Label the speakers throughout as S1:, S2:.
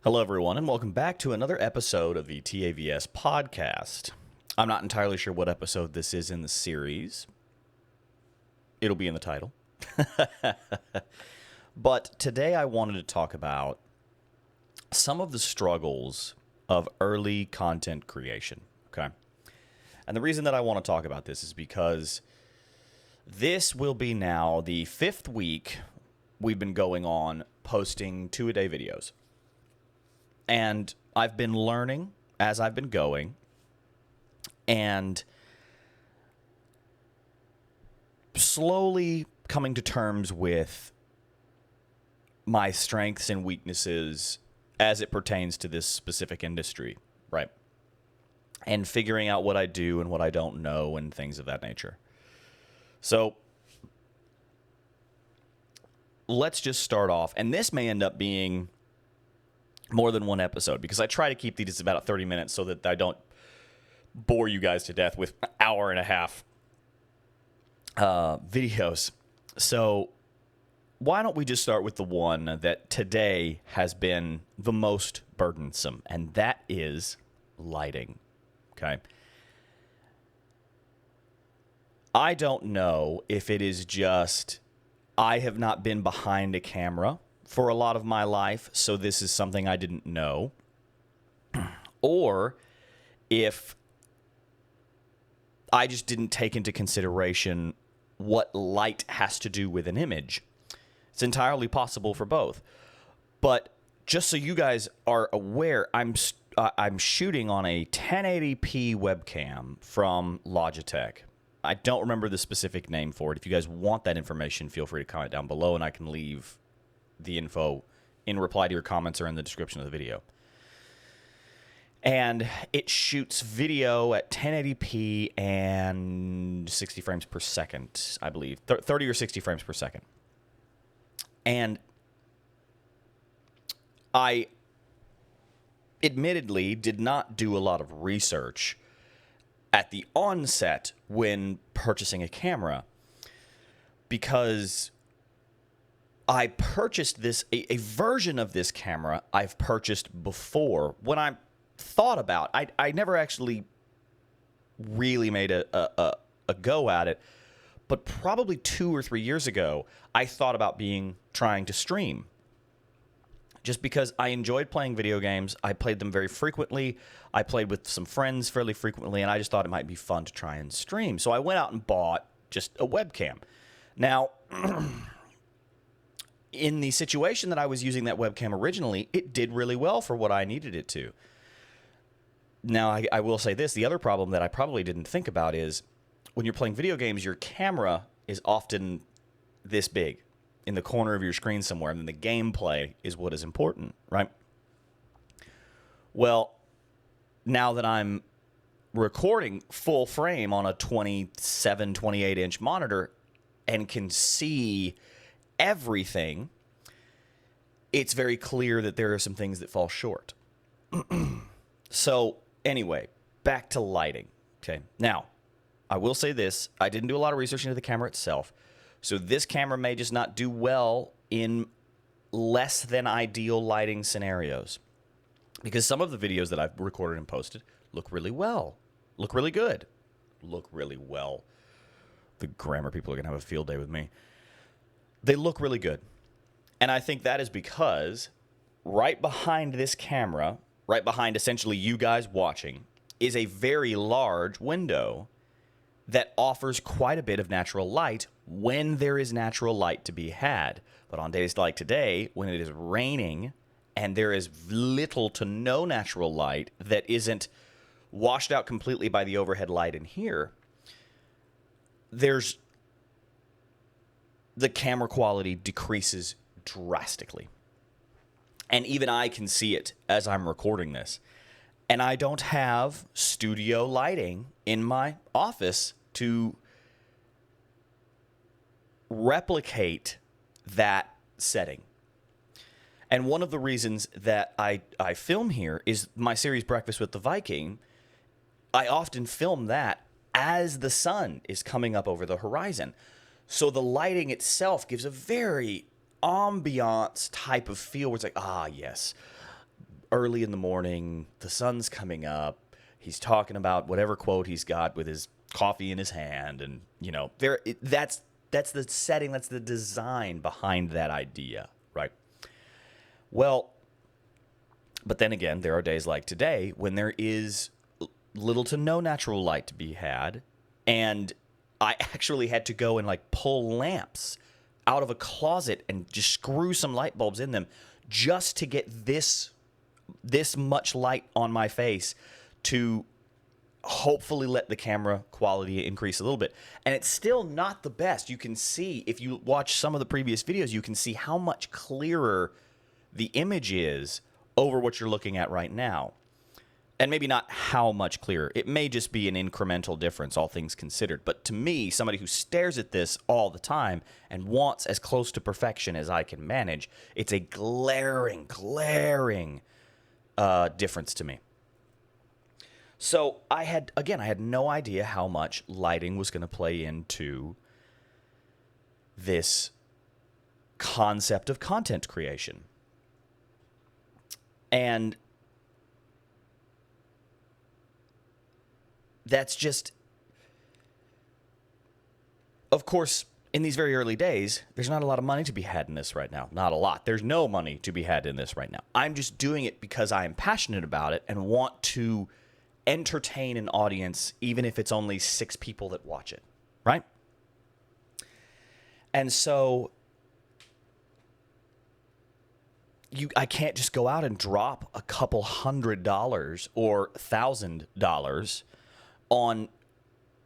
S1: Hello, everyone, and welcome back to another episode of the TAVS podcast. I'm not entirely sure what episode this is in the series. It'll be in the title. But today I wanted to talk about some of the struggles of early content creation, okay? And the reason that I want to talk about this is because this will be now the 5th week we've been going on posting 2-a-day videos. And I've been learning as I've been going and slowly coming to terms with my strengths and weaknesses as it pertains to this specific industry, right? And figuring out what I do and what I don't know and things of that nature. So let's just start off. And this may end up being more than one episode because I try to keep these about 30 minutes so that I don't bore you guys to death with an hour and a half videos. So why don't we just start with the one that today has been the most burdensome, and that is lighting, okay? I don't know if it is just I have not been behind a camera for a lot of my life, so this is something I didn't know, or if I just didn't take into consideration what light has to do with an image. It's entirely possible for both. But just so you guys are aware, I'm shooting on a 1080p webcam from Logitech. I don't remember the specific name for it. If you guys want that information, feel free to comment down below, and I can leave the info in reply to your comments or in the description of the video. And it shoots video at 1080p and 60 frames per second, I believe. 30 or 60 frames per second. And I admittedly did not do a lot of research at the onset when purchasing a camera because I purchased this, a version of this camera I've purchased before. When I thought about, I never actually really made a go at it, but probably 2 or 3 years ago, I thought about trying to stream. Just because I enjoyed playing video games, I played them very frequently, I played with some friends fairly frequently, and I just thought it might be fun to try and stream. So I went out and bought just a webcam. Now, in the situation that I was using that webcam originally, it did really well for what I needed it to. Now, I will say this. The other problem that I probably didn't think about is when you're playing video games, your camera is often this big in the corner of your screen somewhere, and then the gameplay is what is important, right? Well, now that I'm recording full frame on a 27, 28-inch monitor and can see everything, it's very clear that there are some things that fall short. So anyway, back to lighting. Okay. Now, I will say this. I didn't do a lot of research into the camera itself. So this camera may just not do well in less than ideal lighting scenarios. Because some of the videos that I've recorded and posted look really well. Look really good. Look really well. The grammar people are going to have a field day with me. They look really good. And I think that is because right behind this camera, right behind essentially you guys watching, is a very large window that offers quite a bit of natural light when there is natural light to be had. But on days like today, when it is raining and there is little to no natural light that isn't washed out completely by the overhead light in here, the camera quality decreases drastically. And even I can see it as I'm recording this. And I don't have studio lighting in my office to replicate that setting. And one of the reasons that I film here is my series Breakfast with the Viking. I often film that as the sun is coming up over the horizon. So the lighting itself gives a very ambiance type of feel where it's like, ah, yes, early in the morning, the sun's coming up, he's talking about whatever quote he's got with his coffee in his hand, and that's the setting, that's the design behind that idea, right? Well, but then again, there are days like today when there is little to no natural light to be had, and I actually had to go and like pull lamps out of a closet and just screw some light bulbs in them just to get this much light on my face to hopefully let the camera quality increase a little bit. And it's still not the best. You can see, if you watch some of the previous videos, you can see how much clearer the image is over what you're looking at right now. And maybe not how much clearer. It may just be an incremental difference, all things considered. But to me, somebody who stares at this all the time and wants as close to perfection as I can manage, it's a glaring difference to me. So I had no idea how much lighting was going to play into this concept of content creation. And that's just, of course, in these very early days, there's not a lot of money to be had in this right now. Not a lot. There's no money to be had in this right now. I'm just doing it because I am passionate about it and want to entertain an audience, even if it's only 6 people that watch it, right? And so I can't just go out and drop a couple $100 or $1,000 on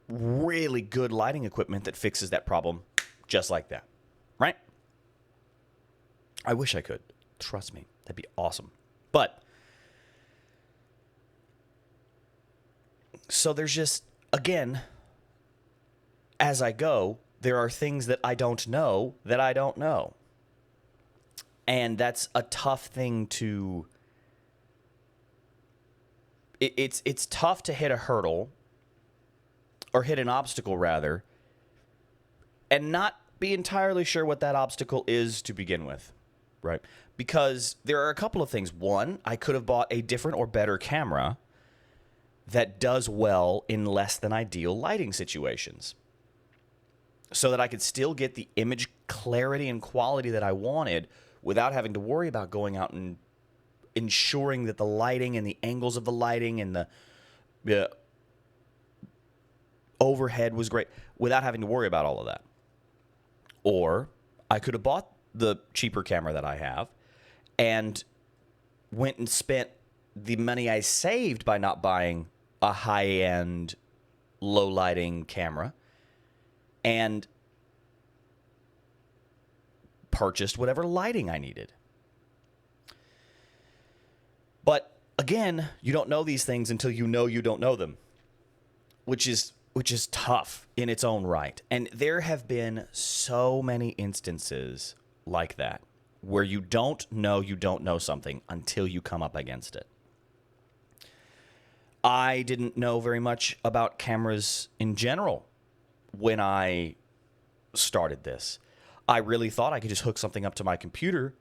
S1: really good lighting equipment that fixes that problem just like that, right? I wish I could. Trust me, that'd be awesome. But so there's just, again, as I go, there are things that I don't know that I don't know. And that's a tough thing to... It's tough to hit a hurdle, or hit an obstacle, rather, and not be entirely sure what that obstacle is to begin with, right? Because there are a couple of things. One, I could have bought a different or better camera that does well in less than ideal lighting situations, so that I could still get the image clarity and quality that I wanted without having to worry about going out and ensuring that the lighting and the angles of the lighting and the overhead was great, without having to worry about all of that. Or I could have bought the cheaper camera that I have and went and spent the money I saved by not buying a high-end, low-lighting camera and purchased whatever lighting I needed. But again, you don't know these things until you know you don't know them, which is tough in its own right. And there have been so many instances like that, where you don't know something until you come up against it. I didn't know very much about cameras in general when I started this. I really thought I could just hook something up to my computer,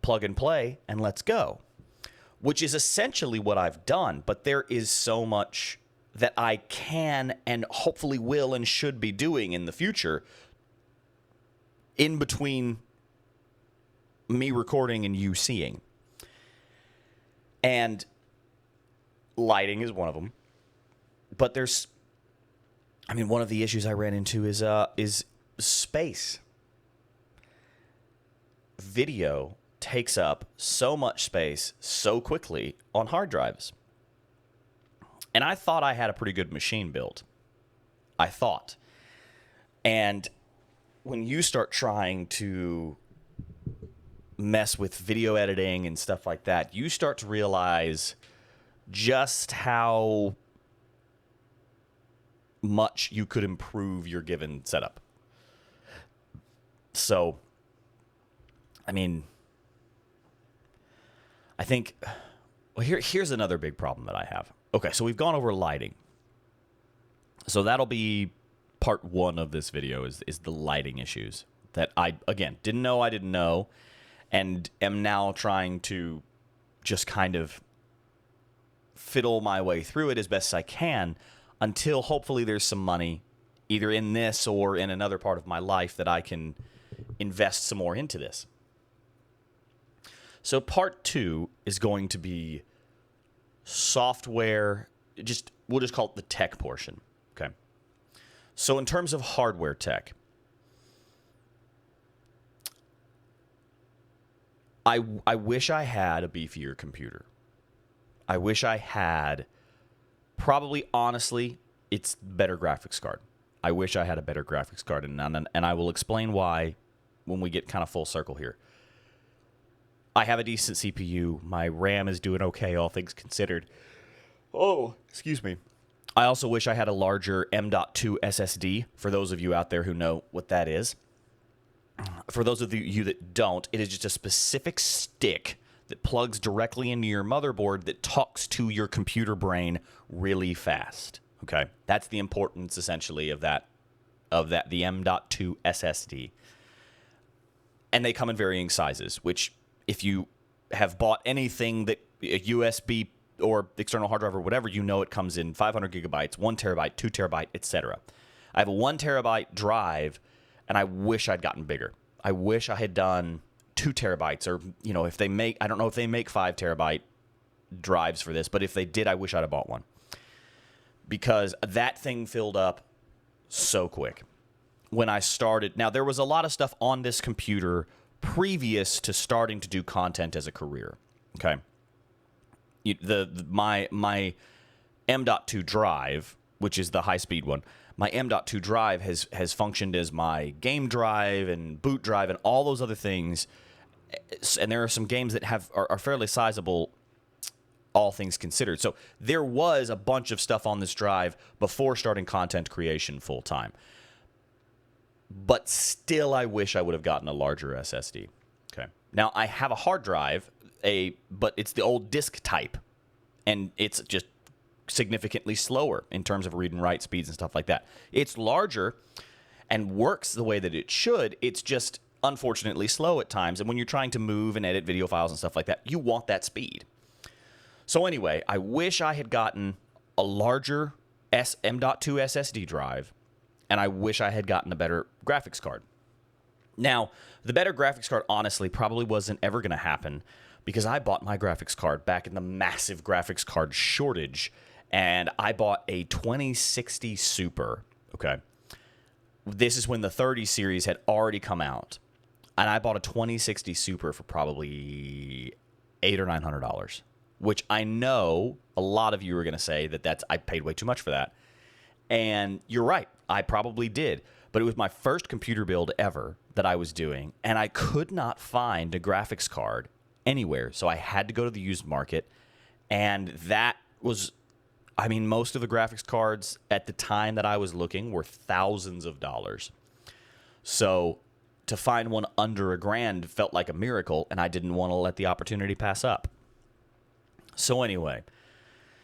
S1: plug and play, and let's go, which is essentially what I've done. But there is so much that I can and hopefully will and should be doing in the future in between me recording and you seeing. And lighting is one of them. But one of the issues I ran into is space. Video takes up so much space so quickly on hard drives. And I thought I had a pretty good machine built. I thought. And when you start trying to mess with video editing and stuff like that, you start to realize just how much you could improve your given setup. So, I think, here's another big problem that I have. Okay, so we've gone over lighting. So that'll be part 1 of this video is the lighting issues that I, again, didn't know, and am now trying to just kind of fiddle my way through it as best as I can until hopefully there's some money either in this or in another part of my life that I can invest some more into this. So part 2 is going to be software, we'll just call it the tech portion, okay? So in terms of hardware tech, I wish I had a beefier computer. I wish I had, probably honestly, it's better graphics card. I wish I had a better graphics card, and I will explain why when we get kind of full circle here. I have a decent CPU. My RAM is doing okay, all things considered. Oh, excuse me. I also wish I had a larger M.2 SSD, for those of you out there who know what that is. For those of you that don't, it is just a specific stick that plugs directly into your motherboard that talks to your computer brain really fast. Okay? That's the importance, essentially, of the M.2 SSD. And they come in varying sizes, which if you have bought anything that a USB or external hard drive or whatever, you know it comes in 500 gigabytes, 1 terabyte, 2 terabyte, etc. I have a 1 terabyte drive, and I wish I'd gotten bigger. I wish I had done 2 terabytes, or, if they make, I don't know if they make 5 terabyte drives for this, but if they did, I wish I'd have bought one. Because that thing filled up so quick. When I started, now there was a lot of stuff on this computer previous to starting to do content as a career. Okay. My M.2 drive, which is the high-speed one, my M.2 drive has functioned as my game drive and boot drive and all those other things. And there are some games that are fairly sizable, all things considered. So there was a bunch of stuff on this drive before starting content creation full-time. But still, I wish I would have gotten a larger SSD. Okay. Now, I have a hard drive, but it's the old disk type, and it's just significantly slower in terms of read and write speeds and stuff like that. It's larger and works the way that it should. It's just unfortunately slow at times. And when you're trying to move and edit video files and stuff like that, you want that speed. So anyway, I wish I had gotten a larger M.2 SSD drive, and I wish I had gotten a better graphics card. Now, the better graphics card, honestly, probably wasn't ever going to happen because I bought my graphics card back in the massive graphics card shortage, and I bought a 2060 Super, okay? This is when the 30 series had already come out, and I bought a 2060 Super for probably $800 or $900, which I know a lot of you are going to say that I paid way too much for that. And you're right, I probably did. But it was my first computer build ever that I was doing, and I could not find a graphics card anywhere. So I had to go to the used market, and that was, most of the graphics cards at the time that I was looking were thousands of dollars. So to find one under $1,000 felt like a miracle, and I didn't want to let the opportunity pass up. So anyway,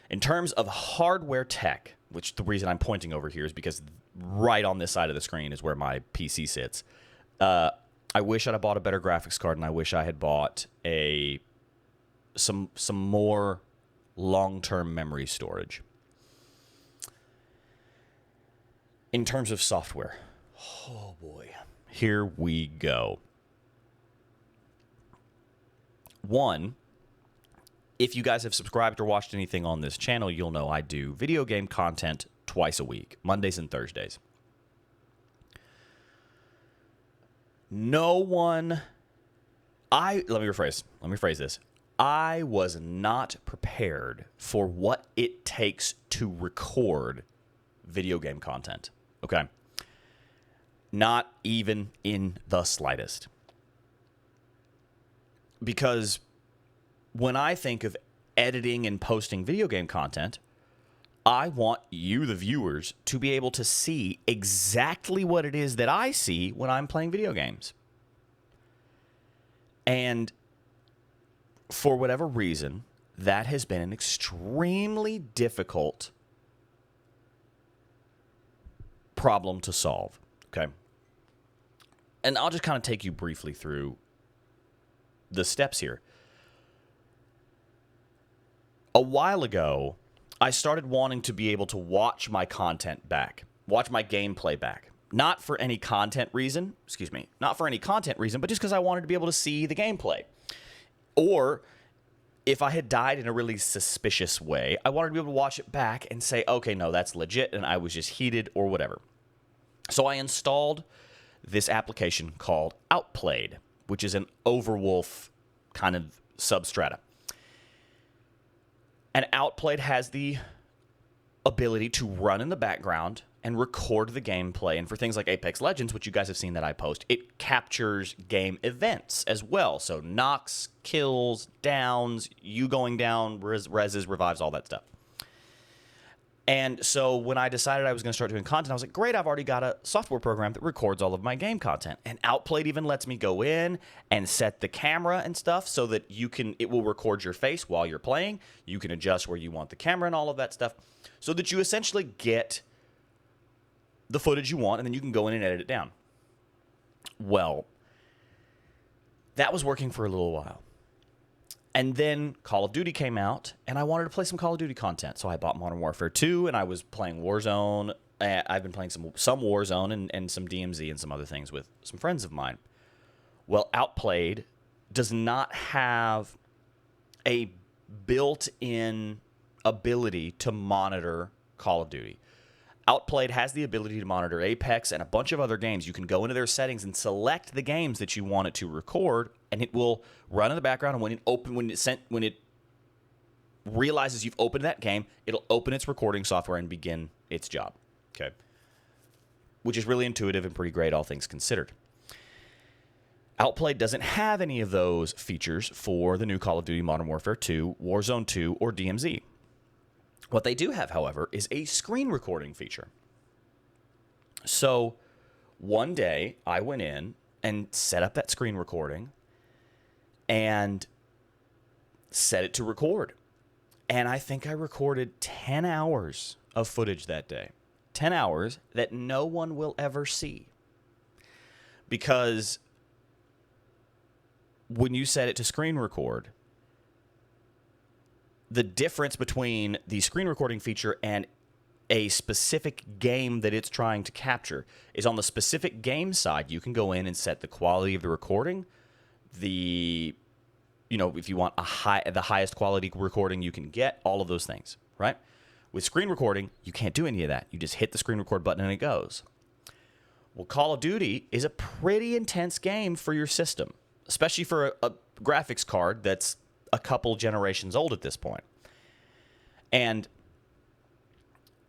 S1: in terms of hardware tech, which the reason I'm pointing over here is because right on this side of the screen is where my PC sits. I wish I'd have bought a better graphics card, and I wish I had bought some more long-term memory storage. In terms of software, oh boy, here we go. One, if you guys have subscribed or watched anything on this channel, you'll know I do video game content twice a week, Mondays and Thursdays. Let me rephrase this. I was not prepared for what it takes to record video game content. Okay? Not even in the slightest. Because when I think of editing and posting video game content, I want you, the viewers, to be able to see exactly what it is that I see when I'm playing video games. And for whatever reason, that has been an extremely difficult problem to solve. Okay? And I'll just kind of take you briefly through the steps here. A while ago, I started wanting to be able to watch my content back, watch my gameplay back. Not for any content reason, not for any content reason, but just because I wanted to be able to see the gameplay. Or if I had died in a really suspicious way, I wanted to be able to watch it back and say, okay, no, that's legit, and I was just heated or whatever. So I installed this application called Outplayed, which is an Overwolf kind of substrata. And Outplayed has the ability to run in the background and record the gameplay. And for things like Apex Legends, which you guys have seen that I post, it captures game events as well. So knocks, kills, downs, you going down, reses, revives, all that stuff. And so when I decided I was going to start doing content, I was like, great, I've already got a software program that records all of my game content. And Outplayed even lets me go in and set the camera and stuff so that it will record your face while you're playing. You can adjust where you want the camera and all of that stuff so that you essentially get the footage you want, and then you can go in and edit it down. Well, that was working for a little while. And then Call of Duty came out, and I wanted to play some Call of Duty content. So I bought Modern Warfare 2, and I was playing Warzone. I've been playing some Warzone and some DMZ and some other things with some friends of mine. Well, Outplayed does not have a built-in ability to monitor Call of Duty. Outplayed has the ability to monitor Apex and a bunch of other games. You can go into their settings and select the games that you want it to record, and it will run in the background. And when it realizes you've opened that game, it'll open its recording software and begin its job. Okay, which is really intuitive and pretty great, all things considered. Outplayed doesn't have any of those features for the new Call of Duty Modern Warfare 2, Warzone 2, or DMZ. What they do have, however, is a screen recording feature. So one day I went in and set up that screen recording and set it to record. And I think I recorded 10 hours of footage that day. 10 hours that no one will ever see. Because when you set it to screen record, the difference between the screen recording feature and a specific game that it's trying to capture is on the specific game side, you can go in and set the quality of the recording, if you want the highest quality recording you can get, all of those things, right? With screen recording, you can't do any of that. You just hit the screen record button and it goes. Well, Call of Duty is a pretty intense game for your system, especially for a graphics card that's a couple generations old at this point. And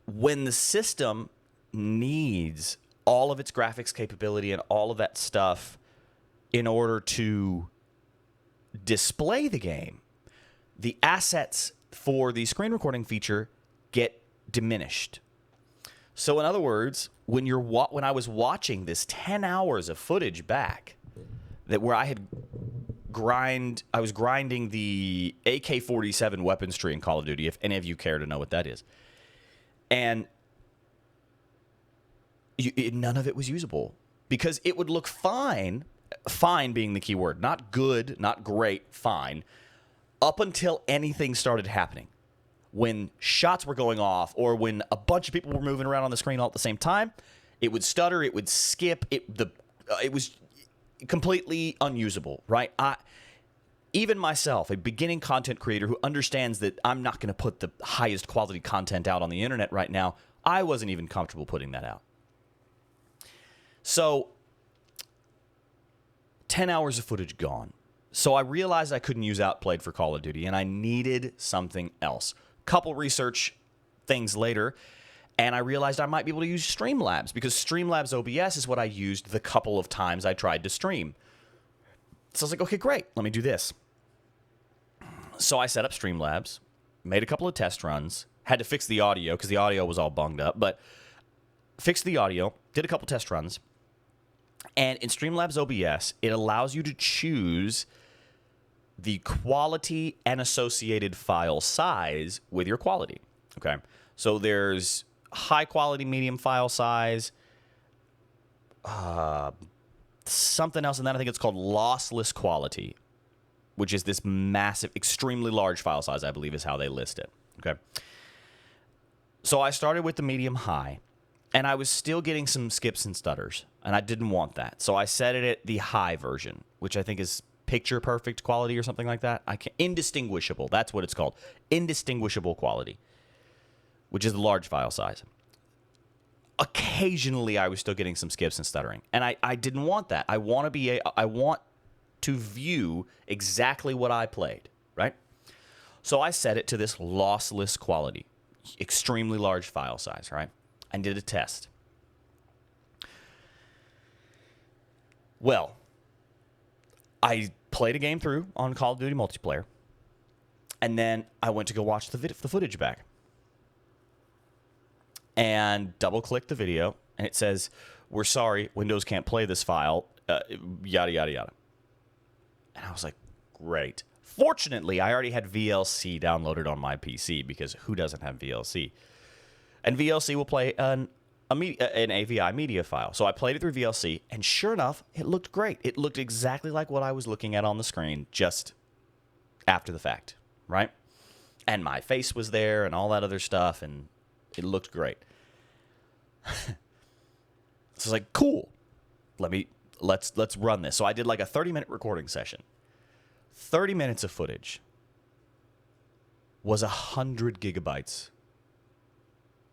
S1: when the system needs all of its graphics capability and all of that stuff in order to display the game, the assets for the screen recording feature get diminished. So in other words, when I was watching this 10 hours of footage back, where I was grinding the AK-47 weapons tree in Call of Duty, if any of you care to know what that is. And none of it was usable because it would look fine being the key word, not good, not great, fine, up until anything started happening. When shots were going off or when a bunch of people were moving around on the screen all at the same time, it would stutter, it would skip, it was completely unusable, right? Even myself, a beginning content creator who understands that I'm not going to put the highest quality content out on the internet right now, I wasn't even comfortable putting that out. So 10 hours of footage gone. So I realized I couldn't use Outplayed for Call of Duty, and I needed something else. Couple research things later, and I realized I might be able to use Streamlabs, because Streamlabs OBS is what I used the couple of times I tried to stream. So I was like, okay, great, let me do this. So I set up Streamlabs, made a couple of test runs, had to fix the audio because the audio was all bunged up, but fixed the audio, did a couple test runs, and in Streamlabs OBS, it allows you to choose the quality and associated file size with your quality, okay? So there's high quality, medium file size, something else, and then I think it's called lossless quality. which is this massive, extremely large file size, I believe is how they list it. Okay. So I started with the medium high, and I was still getting some skips and stutters, and I didn't want that. So I set it at the high version, which I think is picture perfect quality or something like that. Indistinguishable. That's what it's called. Indistinguishable quality, which is the large file size. Occasionally, I was still getting some skips and stuttering, and I didn't want that. I want to view exactly what I played, right? So I set it to this lossless quality, extremely large file size, right? And did a test. Well, I played a game through on Call of Duty multiplayer, and then I went to go watch the footage back. And double-click the video, and it says, "We're sorry, Windows can't play this file, yada, yada, yada." And I was like, great. Fortunately, I already had VLC downloaded on my PC, because who doesn't have VLC? And VLC will play an AVI media file. So I played it through VLC, and sure enough, it looked great. It looked exactly like what I was looking at on the screen just after the fact, right? And my face was there and all that other stuff, and it looked great. So I was like, cool. Let's run this. So I did like a 30-minute recording session. 30 minutes of footage was 100 gigabytes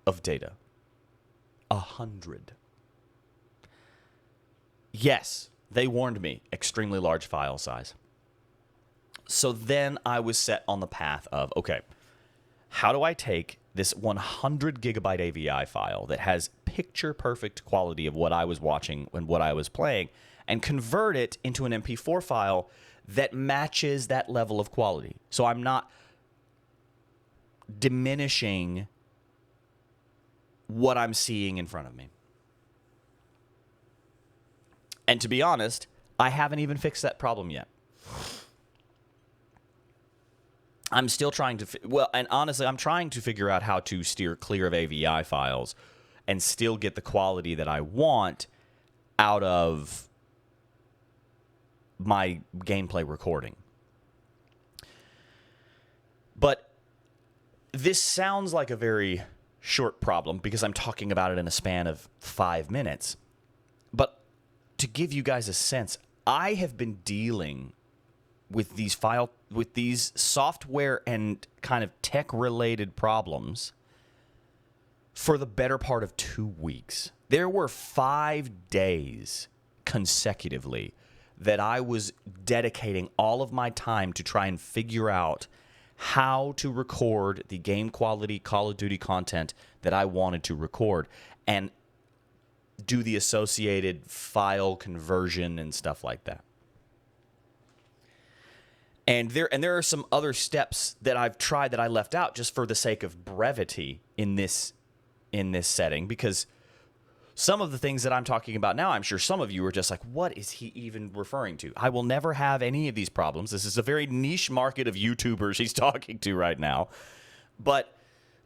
S1: of data. 100. Yes, they warned me. Extremely large file size. So then I was set on the path of, okay, how do I take this 100 gigabyte AVI file that has picture perfect quality of what I was watching and what I was playing and convert it into an MP4 file that matches that level of quality? So I'm not diminishing what I'm seeing in front of me. And to be honest, I haven't even fixed that problem yet. I'm still trying to, and honestly, I'm trying to figure out how to steer clear of AVI files and still get the quality that I want out of my gameplay recording. But this sounds like a very short problem because I'm talking about it in a span of 5 minutes. But to give you guys a sense, I have been dealing with these software and kind of tech-related problems for the better part of 2 weeks. There were 5 days consecutively that I was dedicating all of my time to try and figure out how to record the game quality Call of Duty content that I wanted to record and do the associated file conversion and stuff like that. And there are some other steps that I've tried that I left out just for the sake of brevity in this setting, because some of the things that I'm talking about now, I'm sure some of you are just like, what is he even referring to? I will never have any of these problems. This is a very niche market of YouTubers he's talking to right now. But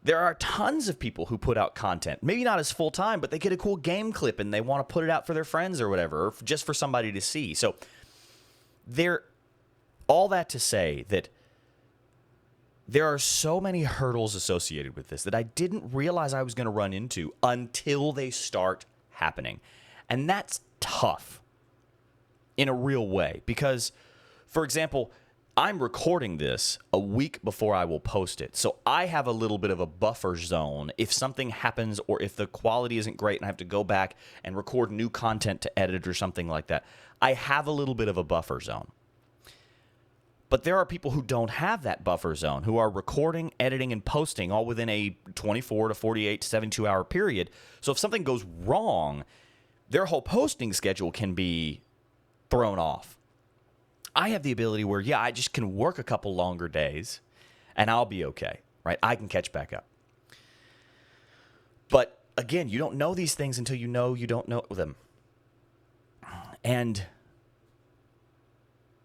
S1: there are tons of people who put out content, maybe not as full-time, but they get a cool game clip and they want to put it out for their friends or whatever, or just for somebody to see. So all that to say that there are so many hurdles associated with this that I didn't realize I was going to run into until they start happening. And that's tough in a real way because, for example, I'm recording this a week before I will post it. So I have a little bit of a buffer zone. If something happens or if the quality isn't great and I have to go back and record new content to edit or something like that, I have a little bit of a buffer zone. But there are people who don't have that buffer zone, who are recording, editing, and posting all within a 24 to 48 to 72 hour period. So if something goes wrong, their whole posting schedule can be thrown off. I have the ability where, yeah, I just can work a couple longer days and I'll be okay, right? I can catch back up. But again, you don't know these things until you know you don't know them. And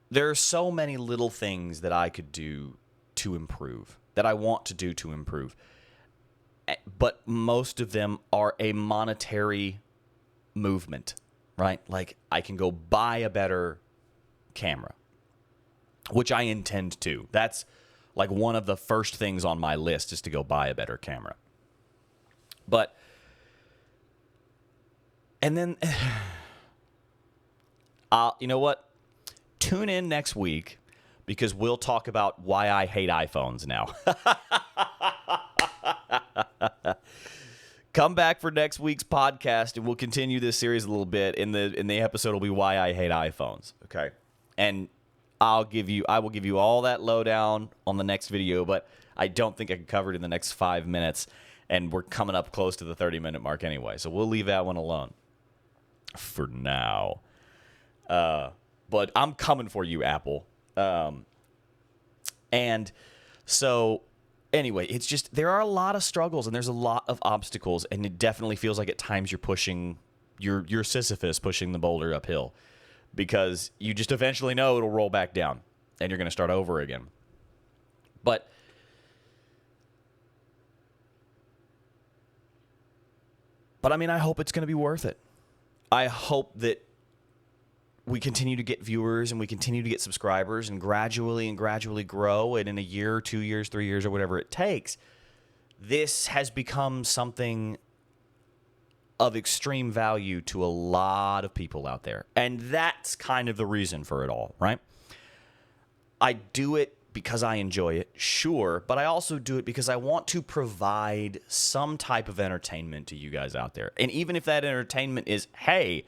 S1: there are so many little things that I could do to improve, that I want to do to improve. But most of them are a monetary movement, right? Like I can go buy a better camera, which I intend to. That's like one of the first things on my list, is to go buy a better camera. But, and then, you know what? Tune in next week, because we'll talk about why I hate iPhones now. Come back for next week's podcast, and we'll continue this series a little bit. In the episode will be why I hate iPhones. Okay, and I will give you all that lowdown on the next video, but I don't think I can cover it in the next 5 minutes, and we're coming up close to the 30-minute mark anyway, so we'll leave that one alone for now. But I'm coming for you, Apple. And so anyway, it's just, there are a lot of struggles and there's a lot of obstacles, and it definitely feels like at times you're Sisyphus pushing the boulder uphill, because you just eventually know it'll roll back down and you're going to start over again. But I mean, I hope it's going to be worth it. I hope that we continue to get viewers and we continue to get subscribers and gradually grow. And in a year, 2 years, 3 years, or whatever it takes, this has become something of extreme value to a lot of people out there. And that's kind of the reason for it all, right? I do it because I enjoy it, sure, but I also do it because I want to provide some type of entertainment to you guys out there. And even if that entertainment is, hey,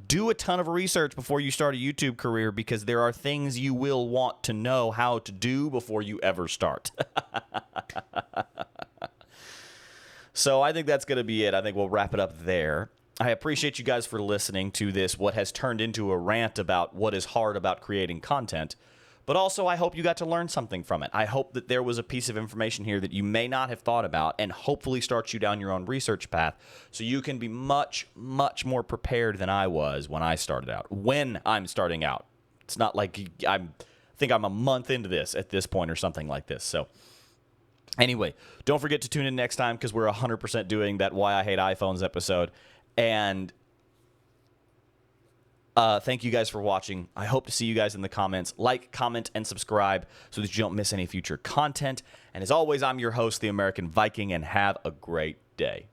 S1: do a ton of research before you start a YouTube career, because there are things you will want to know how to do before you ever start. So I think that's going to be it. I think we'll wrap it up there. I appreciate you guys for listening to this, what has turned into a rant about what is hard about creating content. But also, I hope you got to learn something from it. I hope that there was a piece of information here that you may not have thought about, and hopefully starts you down your own research path so you can be much, much more prepared than I was when I started out. When I'm starting out. It's not like I think I'm a month into this at this point or something like this. So anyway, don't forget to tune in next time, because we're 100% doing that Why I Hate iPhones episode. And thank you guys for watching. I hope to see you guys in the comments. Like, comment, and subscribe so that you don't miss any future content. And as always, I'm your host, the American Viking, and have a great day.